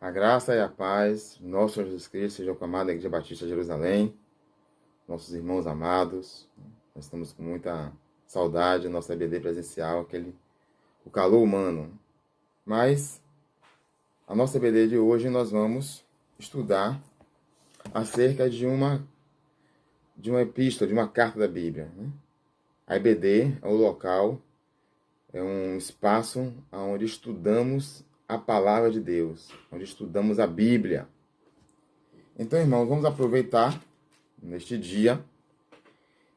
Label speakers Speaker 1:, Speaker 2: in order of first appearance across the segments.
Speaker 1: A graça e a paz, nosso Senhor Jesus Cristo, seja com a amada Igreja Batista de Jerusalém, nossos irmãos amados. Nós estamos com muita saudade do nosso EBD presencial, o calor humano. Mas a nossa EBD de hoje nós vamos estudar acerca de uma epístola, de uma carta da Bíblia. A EBD é o local, é um espaço onde estudamos a palavra de Deus, onde estudamos a Bíblia. Então, irmãos, vamos aproveitar neste dia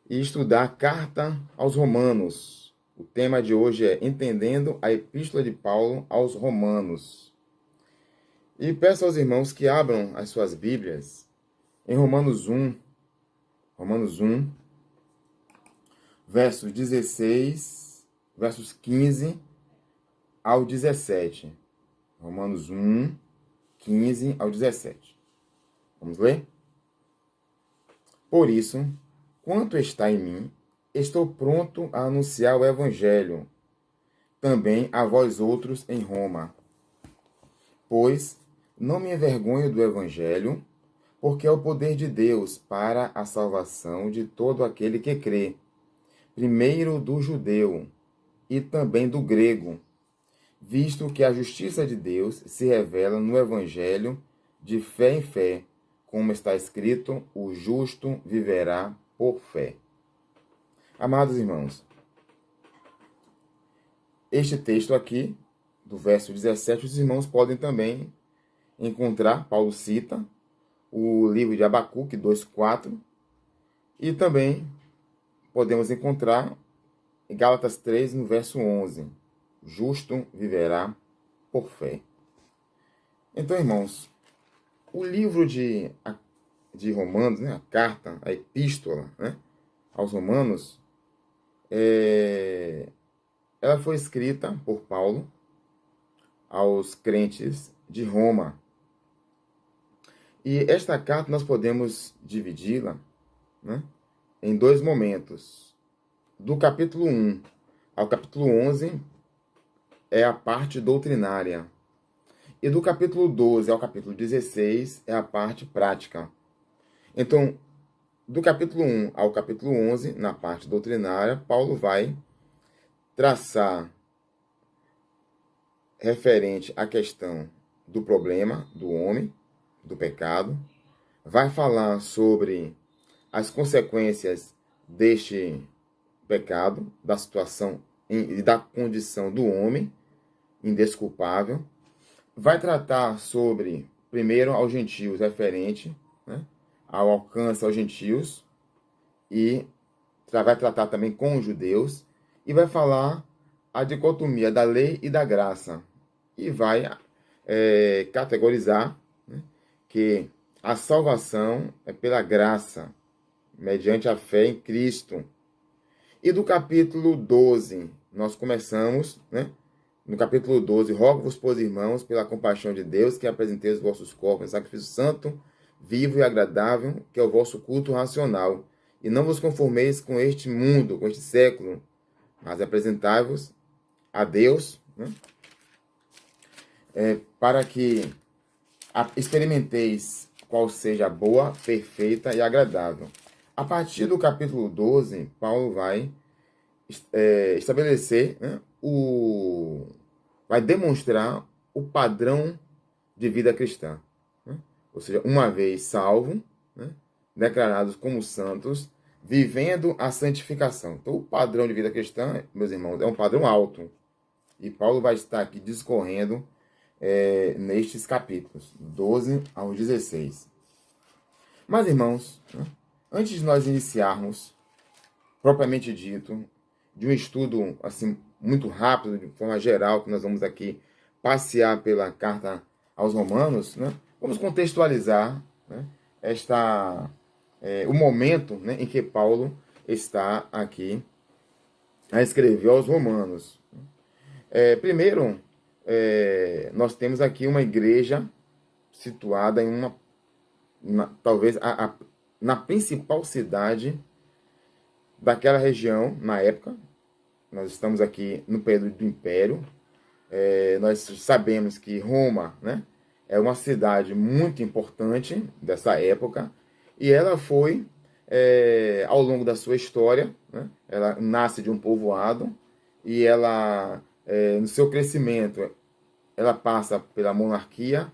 Speaker 1: e estudar a carta aos Romanos. O tema de hoje é Entendendo a Epístola de Paulo aos Romanos. E peço aos irmãos que abram as suas Bíblias em Romanos 1, versos 16, versos 15 ao 17. Romanos 1, 15 ao 17. Vamos ler? Por isso, quanto está em mim, estou pronto a anunciar o Evangelho, também a vós outros em Roma. Pois não me envergonho do Evangelho, porque é o poder de Deus para a salvação de todo aquele que crê, primeiro do judeu e também do grego, visto que a justiça de Deus se revela no Evangelho de fé em fé, como está escrito, o justo viverá por fé. Amados irmãos, este texto aqui, do verso 17, os irmãos podem também encontrar, Paulo cita, o livro de Abacuque 2,4, e também podemos encontrar em Gálatas 3, no verso 11, justo viverá por fé. Então, irmãos, o livro de Romanos, a carta, a epístola, aos Romanos, ela foi escrita por Paulo aos crentes de Roma. E esta carta nós podemos dividi-la em dois momentos. Do capítulo 1 ao capítulo 11 é a parte doutrinária. E do capítulo 12 ao capítulo 16 é a parte prática. Então, do capítulo 1 ao capítulo 11, na parte doutrinária, Paulo vai traçar referente à questão do problema do homem, do pecado, vai falar sobre as consequências deste pecado, da situação e da condição do homem indesculpável, vai tratar sobre, primeiro, aos gentios, referente ao alcance aos gentios, e vai tratar também com os judeus, e vai falar a dicotomia da lei e da graça, e vai categorizar que a salvação é pela graça, mediante a fé em Cristo. E do capítulo 12, nós começamos, no capítulo 12, rogo-vos, pois, irmãos, pela compaixão de Deus, que apresenteis os vossos corpos em sacrifício santo, vivo e agradável, que é o vosso culto racional. E não vos conformeis com este mundo, com este século, mas apresentai-vos a Deus, para que experimenteis qual seja a boa, perfeita e agradável. A partir do capítulo 12, Paulo vai estabelecer, vai demonstrar o padrão de vida cristã. Ou seja, uma vez salvo, declarados como santos, vivendo a santificação. Então, o padrão de vida cristã, meus irmãos, é um padrão alto. E Paulo vai estar aqui discorrendo nestes capítulos, 12 ao 16. Mas, irmãos, antes de nós iniciarmos, propriamente dito, de um estudo assim muito rápido, de forma geral, que nós vamos aqui passear pela carta aos Romanos, vamos contextualizar o momento em que Paulo está aqui a escrever aos Romanos. Primeiro, nós temos aqui uma igreja situada em talvez na principal cidade daquela região, na época. Nós estamos aqui no período do Império. Nós sabemos que Roma, é uma cidade muito importante dessa época, e ela foi, ao longo da sua história, né, ela nasce de um povoado, e ela, no seu crescimento, ela passa pela monarquia,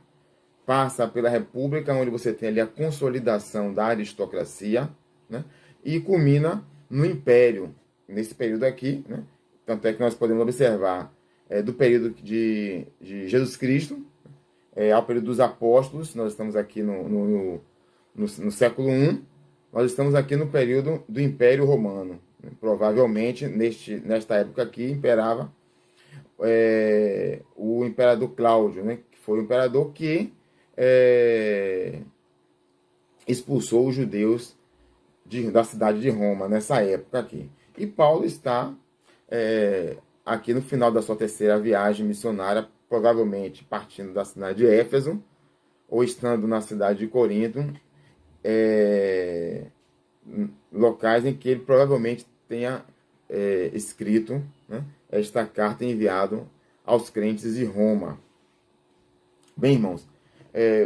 Speaker 1: passa pela república, onde você tem ali a consolidação da aristocracia, né, e culmina no império, nesse período aqui, né, tanto é que nós podemos observar do período de Jesus Cristo, ao período dos apóstolos. Nós estamos aqui no século I, nós estamos aqui no período do Império Romano. Provavelmente, nesta época aqui, imperava o imperador Cláudio, né, que foi o imperador que expulsou os judeus da cidade de Roma, nessa época aqui. E Paulo está aqui no final da sua terceira viagem missionária, provavelmente partindo da cidade de Éfeso, ou estando na cidade de Corinto, locais em que ele provavelmente tenha escrito, né, esta carta enviada aos crentes de Roma. Bem, irmãos,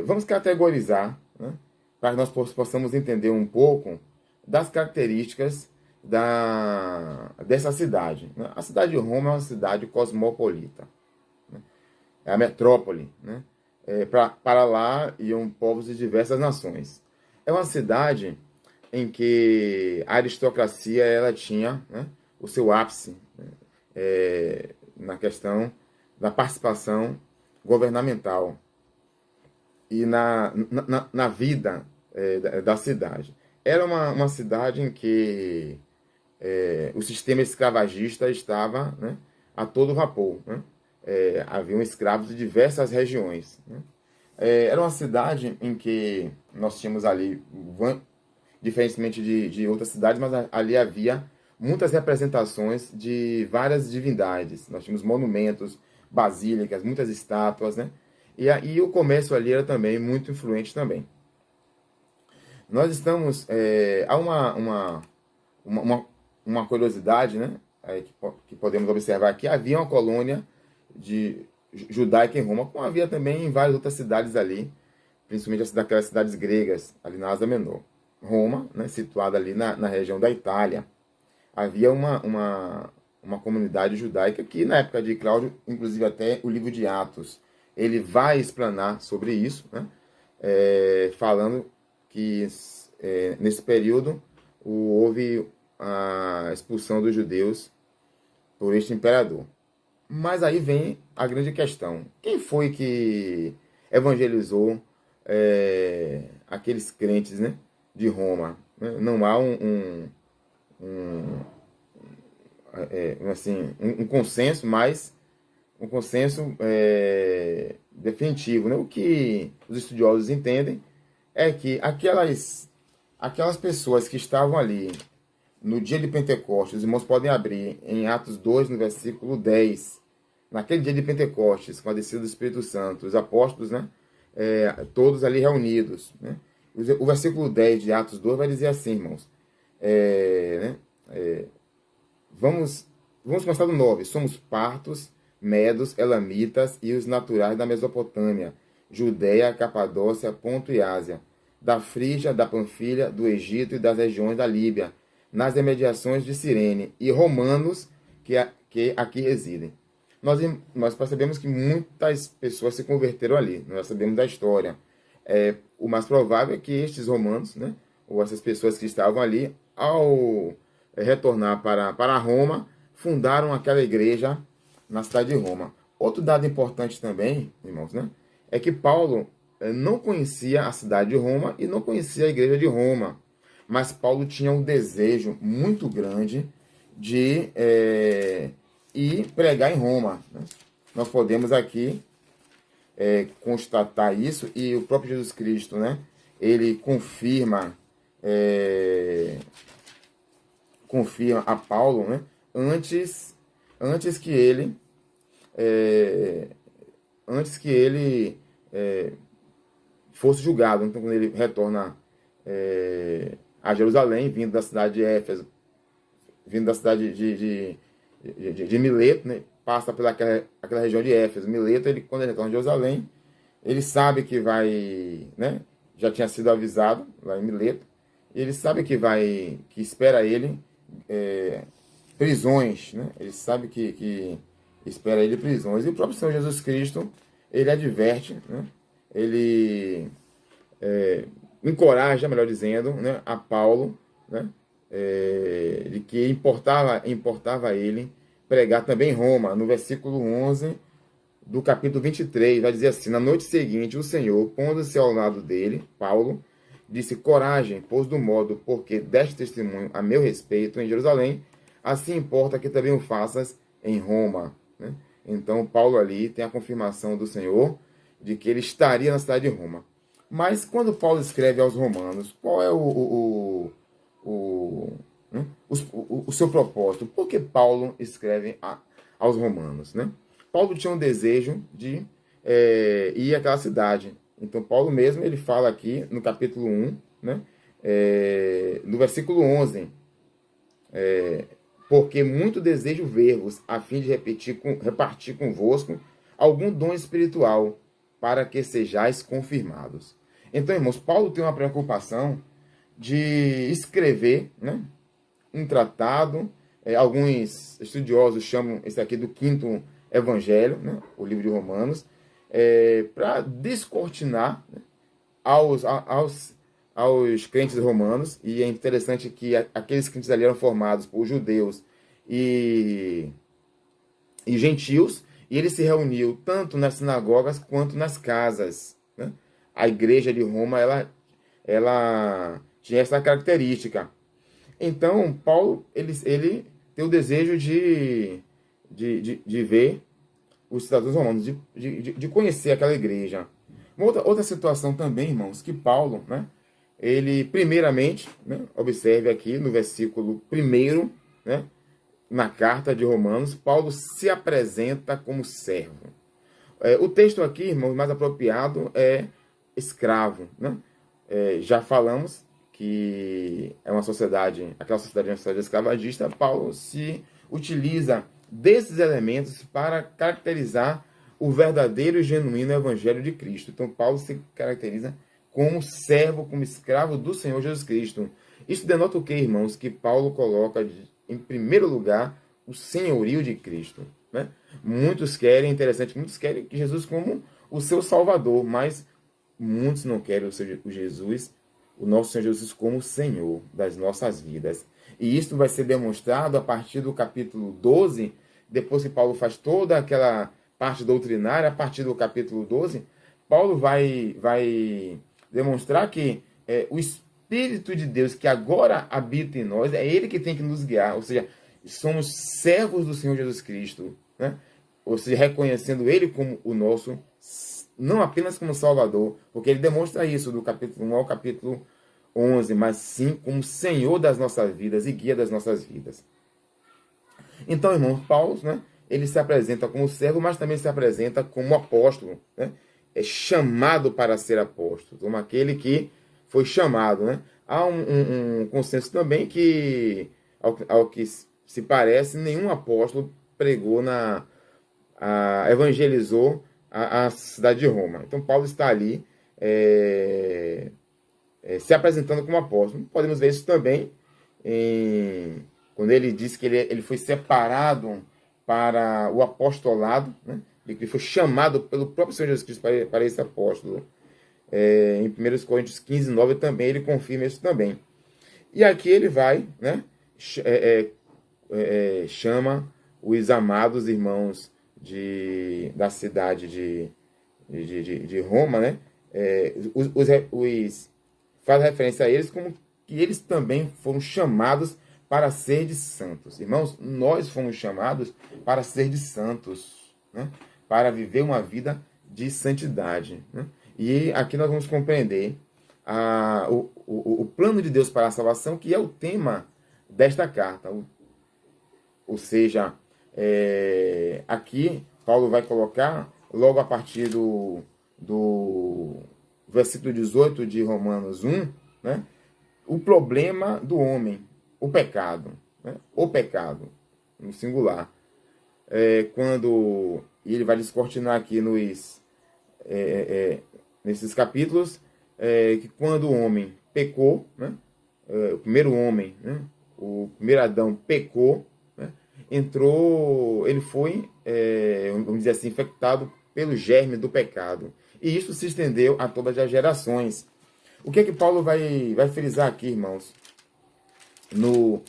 Speaker 1: vamos categorizar, né, para que nós possamos entender um pouco das características dessa cidade. A cidade de Roma é uma cidade cosmopolita. É a metrópole. Né? Para lá iam povos de diversas nações. É uma cidade em que a aristocracia ela tinha, né, o seu ápice, né, na questão da participação governamental e na vida da cidade. Era uma cidade em que o sistema escravagista estava, né, a todo vapor. Né? Haviam escravos de diversas regiões. Né? Era uma cidade em que nós tínhamos ali, diferentemente de outras cidades, mas ali havia muitas representações de várias divindades. Nós tínhamos monumentos, basílicas, muitas estátuas, né? E o comércio ali era também muito influente também. Nós estamos... há uma curiosidade, né, que podemos observar aqui. Havia uma colônia judaica em Roma, como havia também em várias outras cidades ali, principalmente daquelas cidades gregas, ali na Ásia Menor. Roma, né, situada ali na região da Itália, havia uma comunidade judaica que, na época de Cláudio, inclusive até o livro de Atos, ele vai explanar sobre isso, né, falando que nesse período houve a expulsão dos judeus por este imperador. Mas aí vem a grande questão. Quem foi que evangelizou aqueles crentes, né, de Roma? Não há um consenso, mas um consenso definitivo. Né? O que os estudiosos entendem é que aquelas pessoas que estavam ali no dia de Pentecostes, os irmãos podem abrir em Atos 2, no versículo 10. Naquele dia de Pentecostes, com a descida do Espírito Santo, os apóstolos, né, todos ali reunidos. Né? O versículo 10 de Atos 2 vai dizer assim, irmãos. Vamos começar do 9. Somos partos, medos, elamitas e os naturais da Mesopotâmia, Judéia, Capadócia, Ponto e Ásia, da Frígia, da Panfilha, do Egito e das regiões da Líbia, nas imediações de Cirene, e romanos que aqui residem. Nós percebemos que muitas pessoas se converteram ali, nós sabemos da história. O mais provável é que estes romanos, né, ou essas pessoas que estavam ali, ao retornar para Roma, fundaram aquela igreja na cidade de Roma. Outro dado importante também, irmãos, né, é que Paulo não conhecia a cidade de Roma e não conhecia a igreja de Roma. Mas Paulo tinha um desejo muito grande de ir pregar em Roma. Né? Nós podemos aqui constatar isso, e o próprio Jesus Cristo, né, ele confirma a Paulo, né, antes que ele fosse julgado. Então, quando ele retorna a Jerusalém, vindo da cidade de Éfeso, vindo da cidade de Mileto, né? Passa pela aquela região de Éfeso, Mileto. Quando ele retorna a Jerusalém, ele sabe que vai, né? Já tinha sido avisado lá em Mileto, ele sabe que espera ele é, prisões, né? Ele sabe que espera ele prisões. E o próprio Senhor Jesus Cristo, ele adverte, né? Ele encoraja, melhor dizendo, né, a Paulo, né, de que importava a ele pregar também em Roma. No versículo 11 do capítulo 23, vai dizer assim: na noite seguinte, o Senhor, pondo-se ao lado dele, Paulo, disse: coragem, pois do modo porque deste testemunho a meu respeito em Jerusalém, assim importa que também o faças em Roma. Né? Então, Paulo ali tem a confirmação do Senhor de que ele estaria na cidade de Roma. Mas quando Paulo escreve aos Romanos, qual é né, o seu propósito? Por que Paulo escreve aos Romanos? Né? Paulo tinha um desejo de ir àquela cidade. Então, Paulo mesmo, ele fala aqui no capítulo 1, né, no versículo 11, porque muito desejo ver-vos, a fim de repartir convosco algum dom espiritual, para que sejais confirmados. Então, irmãos, Paulo tem uma preocupação de escrever, né, um tratado. Alguns estudiosos chamam esse aqui do quinto evangelho, né, o livro de Romanos, para descortinar, né, aos crentes romanos. E é interessante que aqueles crentes ali eram formados por judeus e gentios, e ele se reuniu tanto nas sinagogas quanto nas casas. Né? A igreja de Roma, ela tinha essa característica. Então, Paulo, tem o desejo de ver os cidadãos romanos, de conhecer aquela igreja. Uma outra situação também, irmãos, que Paulo, né, ele, primeiramente, né, observe aqui no versículo 1, né, na carta de Romanos, Paulo se apresenta como servo. O texto aqui, irmãos, mais apropriado é escravo. Né? Já falamos que é uma sociedade, aquela sociedade é uma sociedade escravagista. Paulo se utiliza desses elementos para caracterizar o verdadeiro e genuíno evangelho de Cristo. Então, Paulo se caracteriza como servo, como escravo do Senhor Jesus Cristo. Isso denota o que, irmãos? Que Paulo coloca em primeiro lugar o senhorio de Cristo. Né? Muitos querem Jesus como o seu Salvador, mas muitos não querem o Jesus, o nosso Senhor Jesus, como o Senhor das nossas vidas. E isso vai ser demonstrado a partir do capítulo 12, depois que Paulo faz toda aquela parte doutrinária. A partir do capítulo 12, Paulo vai demonstrar que o Espírito de Deus que agora habita em nós, é ele que tem que nos guiar, ou seja, somos servos do Senhor Jesus Cristo, né? Ou seja, reconhecendo ele como o nosso, não apenas como Salvador, porque ele demonstra isso do capítulo 1 ao capítulo 11, mas sim como Senhor das nossas vidas e guia das nossas vidas. Então, irmãos, Paulo, né, ele se apresenta como servo, mas também se apresenta como apóstolo, né? É chamado para ser apóstolo, como aquele que foi chamado. Né? Há um consenso também que, ao que se parece, nenhum apóstolo pregou evangelizou a cidade de Roma. Então, Paulo está ali se apresentando como apóstolo. Podemos ver isso também quando ele diz que ele foi separado para o apostolado, né? Ele foi chamado pelo próprio Senhor Jesus Cristo para esse apóstolo. Em 1 Coríntios 15, 9 também ele confirma isso também. E aqui ele vai, né, chama os amados irmãos da cidade de Roma, né, faz referência a eles como que eles também foram chamados para ser de santos. Irmãos, nós fomos chamados para ser de santos, né, para viver uma vida de santidade. Né? E aqui nós vamos compreender o plano de Deus para a salvação, que é o tema desta carta. Ou seja, aqui Paulo vai colocar, logo a partir do versículo 18 de Romanos 1, né, o problema do homem, o pecado. Né, o pecado, no singular. Quando ele vai descortinar aqui nesses capítulos, que quando o homem pecou, né, o primeiro homem, né, o primeiro Adão pecou, né, ele foi, vamos dizer assim, infectado pelo germe do pecado. E isso se estendeu a todas as gerações. O que é que Paulo vai frisar aqui, irmãos? No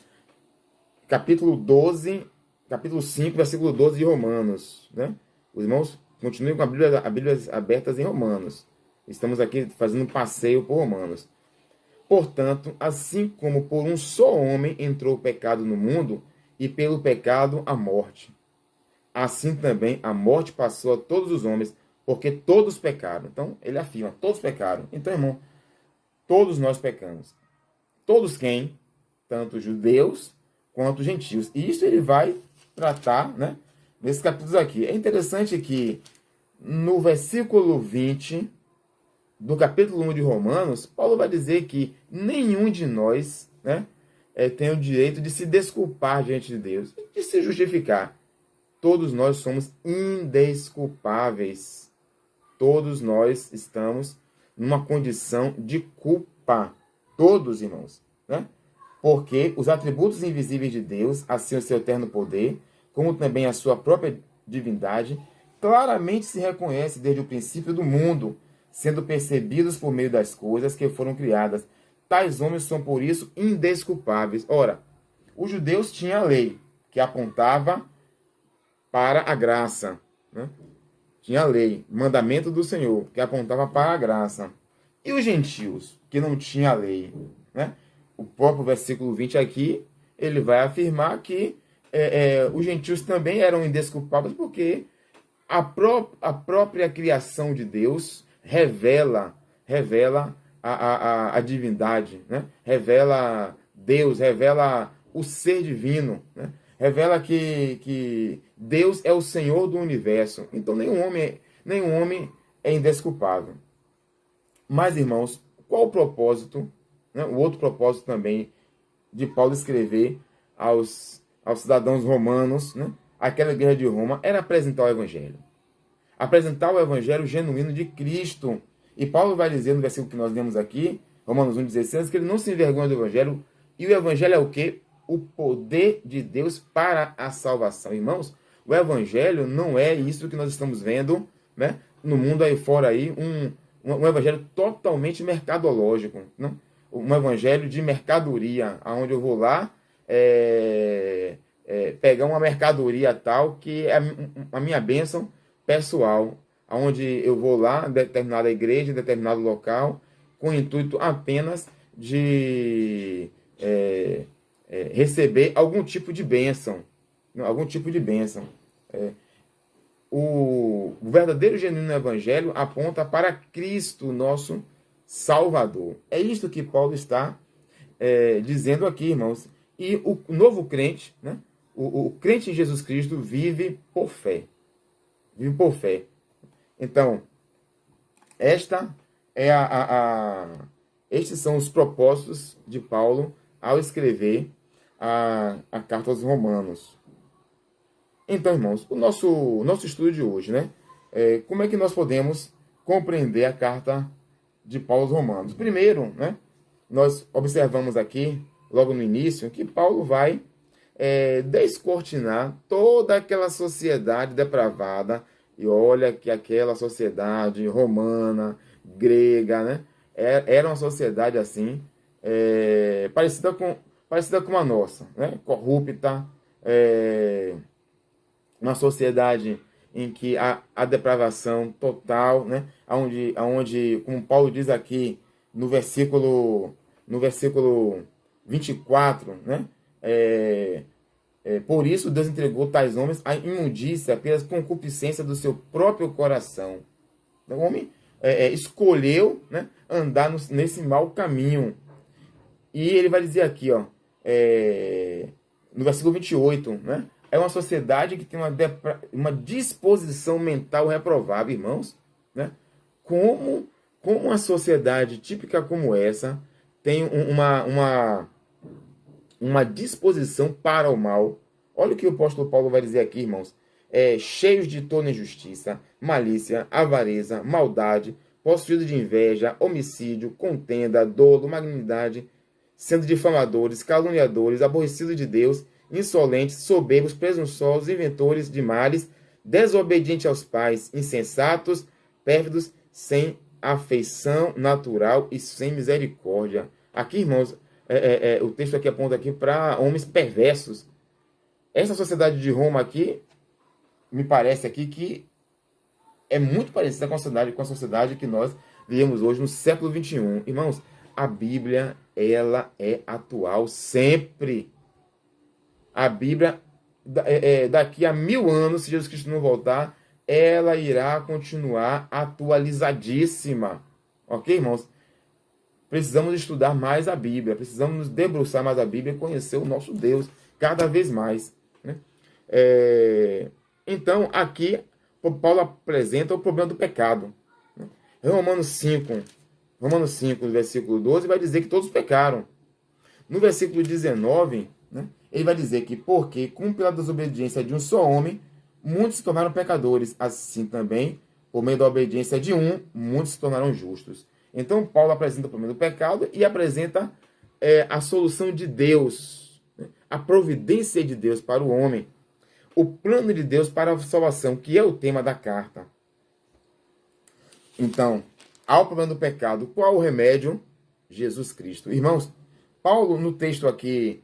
Speaker 1: capítulo 12, capítulo 5, versículo 12 de Romanos, né? Os irmãos continuem com a Bíblia abertas em Romanos. Estamos aqui fazendo um passeio por Romanos. Portanto, assim como por um só homem entrou o pecado no mundo, e pelo pecado a morte, assim também a morte passou a todos os homens, porque todos pecaram. Então, ele afirma, todos pecaram. Então, irmão, todos nós pecamos. Todos quem? Tanto judeus quanto gentios. E isso ele vai tratar, né, nesses capítulos aqui. É interessante que no versículo 20 do capítulo 1 de Romanos, Paulo vai dizer que nenhum de nós, né, tem o direito de se desculpar diante de Deus, de se justificar. Todos nós somos indesculpáveis. Todos nós estamos numa condição de culpa. Todos, irmãos, né? Porque os atributos invisíveis de Deus, assim o seu eterno poder, como também a sua própria divindade, claramente se reconhece desde o princípio do mundo, sendo percebidos por meio das coisas que foram criadas. Tais homens são, por isso, indesculpáveis. Ora, os judeus tinham a lei, que apontava para a graça, né? Tinha a lei, mandamento do Senhor, que apontava para a graça. E os gentios, que não tinham a lei, né? O próprio versículo 20 aqui, ele vai afirmar que os gentios também eram indesculpáveis, porque a própria criação de Deus revela a divindade, né? Revela Deus, revela o ser divino, né? Revela que Deus é o Senhor do universo. Então nenhum homem é indesculpável. Mas, irmãos, qual o propósito, né? O outro propósito também de Paulo escrever aos cidadãos romanos, né? Aquela igreja de Roma, era apresentar o Evangelho. Apresentar o Evangelho genuíno de Cristo. E Paulo vai dizer no versículo que nós lemos aqui, Romanos 1,16, que ele não se envergonha do Evangelho. E o Evangelho é o quê? O poder de Deus para a salvação. Irmãos, o Evangelho não é isso que nós estamos vendo, né, no mundo aí fora, aí, um Evangelho totalmente mercadológico, né? Um Evangelho de mercadoria, onde eu vou lá pegar uma mercadoria tal que é a minha bênção pessoal, onde eu vou lá, em determinada igreja, em determinado local, com o intuito apenas de receber algum tipo de bênção. Algum tipo de bênção. O verdadeiro genuíno evangelho aponta para Cristo, nosso Salvador. É isto que Paulo está dizendo aqui, irmãos. E o novo crente, né? O crente em Jesus Cristo vive por fé. Vive por fé. Então, estes são os propósitos de Paulo ao escrever a carta aos Romanos. Então, irmãos, o nosso estudo de hoje, né? Como é que nós podemos compreender a carta de Paulo aos Romanos? Primeiro, né? Nós observamos aqui, logo no início, que Paulo vai descortinar toda aquela sociedade depravada. E olha que aquela sociedade romana, grega, né? Era uma sociedade assim, parecida com a nossa, né? Corrupta, uma sociedade em que a depravação total, né? Onde, como Paulo diz aqui no versículo 24, né? Por isso Deus entregou tais homens à imundícia pela concupiscência do seu próprio coração. O homem escolheu, né, andar nesse mau caminho. E ele vai dizer aqui, ó, no versículo 28, né? É uma sociedade que tem uma disposição mental reprovável, irmãos. Né? Como uma sociedade típica como essa tem uma disposição para o mal. Olha o que o apóstolo Paulo vai dizer aqui, irmãos. cheios de toda injustiça, malícia, avareza, maldade, possuídos de inveja, homicídio, contenda, dolo, malignidade, sendo difamadores, caluniadores, aborrecidos de Deus, insolentes, soberbos, presunçosos, inventores de males, desobedientes aos pais, insensatos, pérfidos, sem afeição natural e sem misericórdia. Aqui, irmãos, o texto aqui aponta aqui para homens perversos. Essa sociedade de Roma aqui, me parece aqui que é muito parecida com a sociedade que nós vivemos hoje no século XXI. Irmãos, a Bíblia, ela é atual sempre. A Bíblia, daqui a 1000 anos, se Jesus Cristo não voltar, ela irá continuar atualizadíssima. Ok, irmãos? Precisamos estudar mais a Bíblia, precisamos nos debruçar mais a Bíblia e conhecer o nosso Deus cada vez mais. Né? Então, aqui, Paulo apresenta o problema do pecado. Né? Romanos 5, no versículo 12, vai dizer que todos pecaram. No versículo 19, né, ele vai dizer que, porque, como pela desobediência de um só homem, muitos se tornaram pecadores, assim também, por meio da obediência de um, muitos se tornaram justos. Então, Paulo apresenta o problema do pecado e apresenta a solução de Deus, né, a providência de Deus para o homem, o plano de Deus para a salvação, que é o tema da carta. Então, ao problema do pecado, qual o remédio? Jesus Cristo. Irmãos, Paulo, no texto aqui,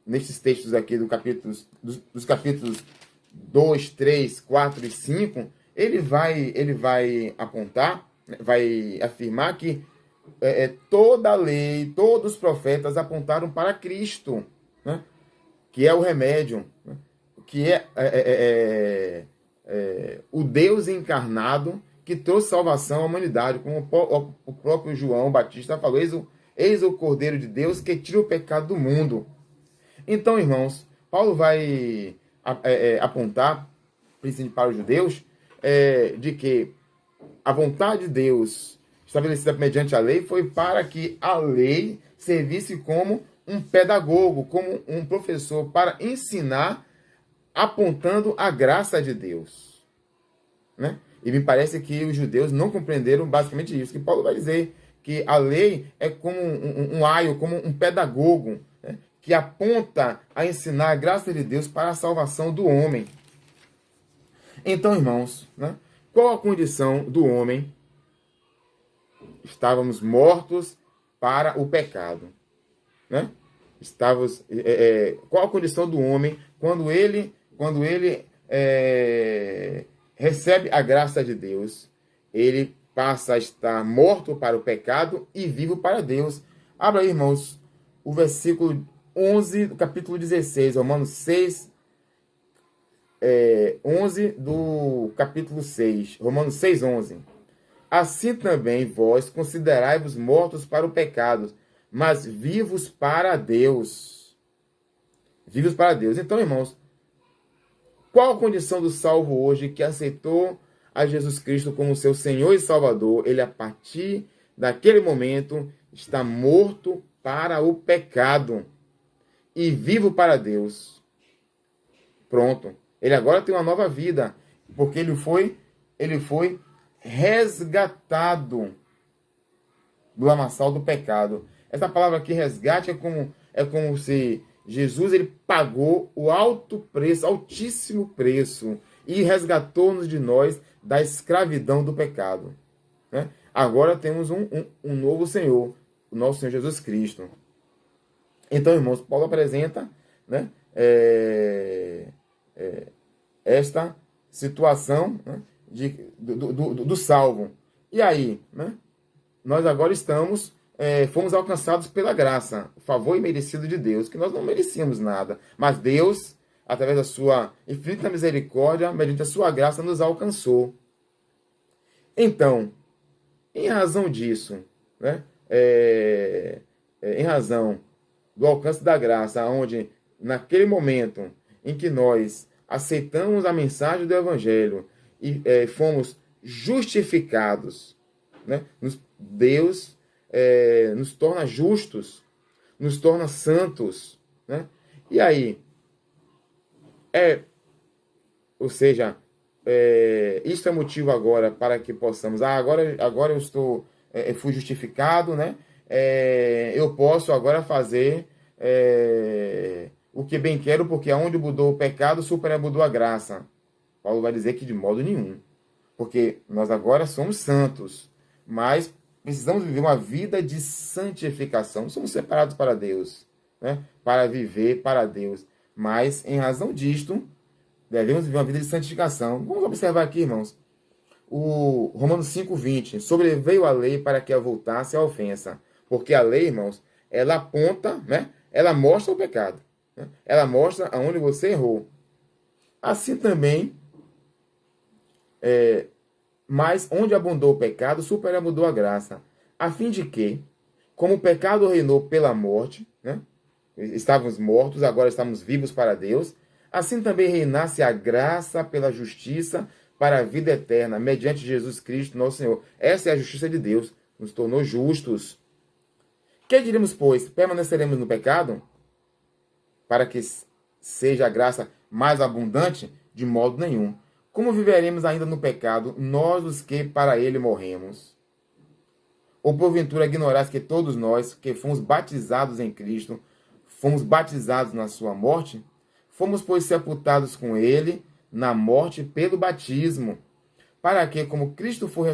Speaker 1: nesses textos aqui dos capítulos 2, 3, 4 e 5, ele vai apontar, vai afirmar que toda a lei, todos os profetas apontaram para Cristo, né? Que é o remédio, né? Que o Deus encarnado que trouxe salvação à humanidade, como o próprio João Batista falou, eis o Cordeiro de Deus que tira o pecado do mundo. Então, irmãos, Paulo vai apontar, principalmente para os judeus, de que a vontade de Deus estabelecida mediante a lei foi para que a lei servisse como um pedagogo, como um professor para ensinar, apontando a graça de Deus. Né? E me parece que os judeus não compreenderam basicamente isso, que Paulo vai dizer que a lei é como um aio, como um pedagogo, né? Que aponta a ensinar a graça de Deus para a salvação do homem. Então, irmãos, né? Qual a condição do homem? Estávamos mortos para o pecado. Né? Qual a condição do homem quando ele recebe a graça de Deus? Ele passa a estar morto para o pecado e vivo para Deus. Abra aí, irmãos, o versículo 11 do capítulo 16, Romanos 6, 11 do capítulo 6, Romanos 6, 11. Assim também vós considerai-vos mortos para o pecado, mas vivos para Deus. Vivos para Deus. Então, irmãos, qual a condição do salvo hoje que aceitou a Jesus Cristo como seu Senhor e Salvador? Ele, a partir daquele momento, está morto para o pecado e vivo para Deus. Pronto. Ele agora tem uma nova vida, porque ele foi resgatado do lamaçal do pecado. Essa palavra aqui, resgate, é como se Jesus ele pagou o alto preço, altíssimo preço, e resgatou-nos de nós da escravidão do pecado. Né? Agora temos um novo Senhor, o nosso Senhor Jesus Cristo. Então, irmãos, Paulo apresenta, né, esta situação, né, do salvo. E aí, né, nós agora fomos alcançados pela graça, o favor imerecido de Deus, que nós não merecíamos nada, mas Deus, através da sua infinita misericórdia, mediante a sua graça, nos alcançou. Então, em razão disso, né, em razão do alcance da graça, onde naquele momento em que nós aceitamos a mensagem do Evangelho e fomos justificados, né, Deus nos torna justos, nos torna santos. Né? E aí, ou seja, isso é motivo agora para que possamos, agora eu estou, fui justificado, né? Eu posso agora fazer o que bem quero, porque aonde mudou o pecado, superabundou a graça. Paulo vai dizer que de modo nenhum, porque nós agora somos santos, mas precisamos viver uma vida de santificação. Somos separados para Deus, né? Para viver para Deus. Mas, em razão disto, devemos viver uma vida de santificação. Vamos observar aqui, irmãos, o Romanos 5:20. Sobreveio a lei para que avultasse a ofensa. Porque a lei, irmãos, ela aponta, né? Ela mostra o pecado, né? Ela mostra aonde você errou. Assim também, mas onde abundou o pecado, superabundou a graça. A fim de que, como o pecado reinou pela morte, né? Estávamos mortos, agora estamos vivos para Deus, assim também reinasse a graça pela justiça para a vida eterna, mediante Jesus Cristo, nosso Senhor. Essa é a justiça de Deus, nos tornou justos. Que diremos, pois? Permaneceremos no pecado? Para que seja a graça mais abundante? De modo nenhum. Como viveremos ainda no pecado, nós os que para ele morremos? Ou porventura ignorais que todos nós, que fomos batizados em Cristo, fomos batizados na sua morte? Fomos, pois, sepultados com ele na morte pelo batismo, para que, como Cristo foi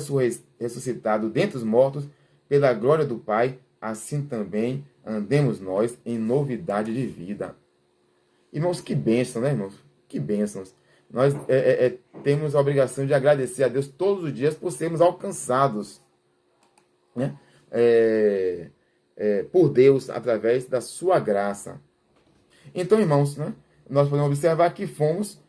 Speaker 1: ressuscitado dentre os mortos, pela glória do Pai, assim também andemos nós em novidade de vida. Irmãos, que bênção, né, irmãos? Que bênçãos. Nós temos a obrigação de agradecer a Deus todos os dias por sermos alcançados, né? Por Deus, através da sua graça. Então, irmãos, né, nós podemos observar que fomos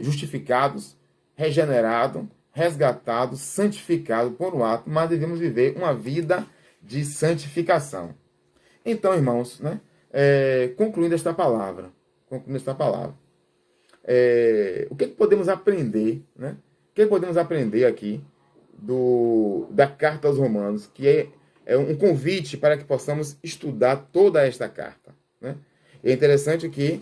Speaker 1: justificados, regenerados, resgatados, santificados por um ato, mas devemos viver uma vida de santificação. Então, irmãos, né, concluindo esta palavra, o que podemos aprender, né? O que podemos aprender aqui da carta aos Romanos, que é um convite para que possamos estudar toda esta carta, né? É interessante que,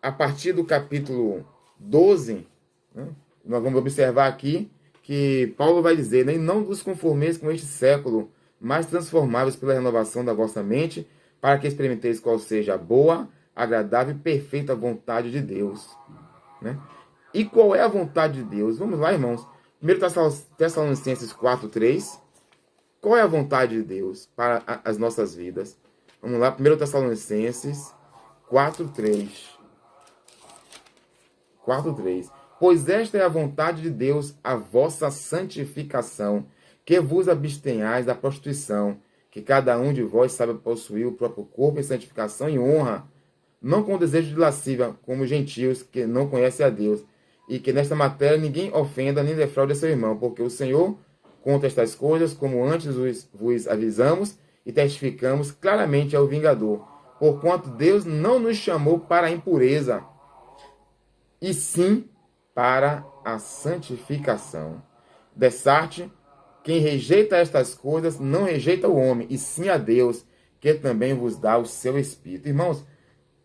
Speaker 1: a partir do capítulo 12, né, nós vamos observar aqui que Paulo vai dizer, né, não vos conformeis com este século, mas transformáveis pela renovação da vossa mente, para que experimenteis qual seja a boa, agradável e perfeita vontade de Deus, né? E qual é a vontade de Deus? Vamos lá, irmãos. 1 Tessalonicenses 4:3. Qual é a vontade de Deus para as nossas vidas? Vamos lá, 1 Tessalonicenses 4:3. 4:3. Pois esta é a vontade de Deus, a vossa santificação, que vos abstenhais da prostituição, que cada um de vós saiba possuir o próprio corpo em santificação e honra, não com desejo de lascívia, como gentios que não conhecem a Deus, e que nesta matéria ninguém ofenda nem defraude a seu irmão, porque o Senhor conta estas coisas, como antes vos avisamos e testificamos claramente ao vingador, porquanto Deus não nos chamou para a impureza, e sim para a santificação. Dessarte, quem rejeita estas coisas não rejeita o homem, e sim a Deus, que também vos dá o seu Espírito. Irmãos,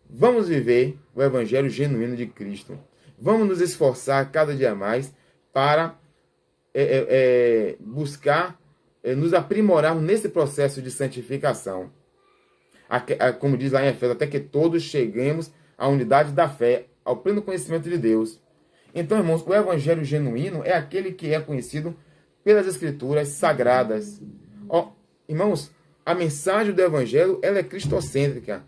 Speaker 1: vamos viver o Evangelho genuíno de Cristo. Vamos nos esforçar cada dia mais para buscar nos aprimorar nesse processo de santificação. Como diz lá em Efésios, até que todos cheguemos à unidade da fé, ao pleno conhecimento de Deus. Então, irmãos, o Evangelho genuíno é aquele que é conhecido pelas Escrituras sagradas. Irmãos, a mensagem do Evangelho ela é cristocêntrica.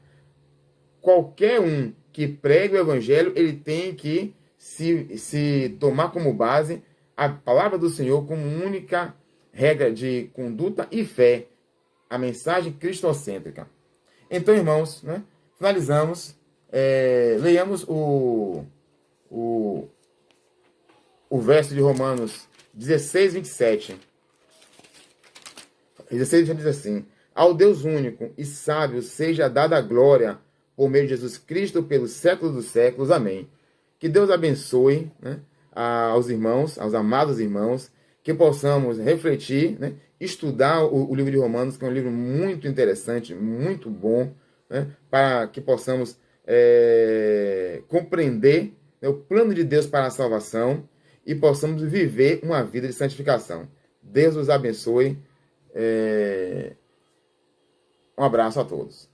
Speaker 1: Qualquer um que pregue o Evangelho, ele tem que se tomar como base a palavra do Senhor como única regra de conduta e fé. A mensagem cristocêntrica. Então, irmãos, né, finalizamos. Leiamos o verso de Romanos 16:27. 16 diz assim: ao Deus único e sábio seja dada a glória por meio de Jesus Cristo pelos séculos dos séculos. Amém. Que Deus abençoe, né, aos irmãos, aos amados irmãos, que possamos refletir, né, estudar o livro de Romanos, que é um livro muito interessante, muito bom, né, para que possamos compreender né, o plano de Deus para a salvação e possamos viver uma vida de santificação. Deus os abençoe. Um abraço a todos.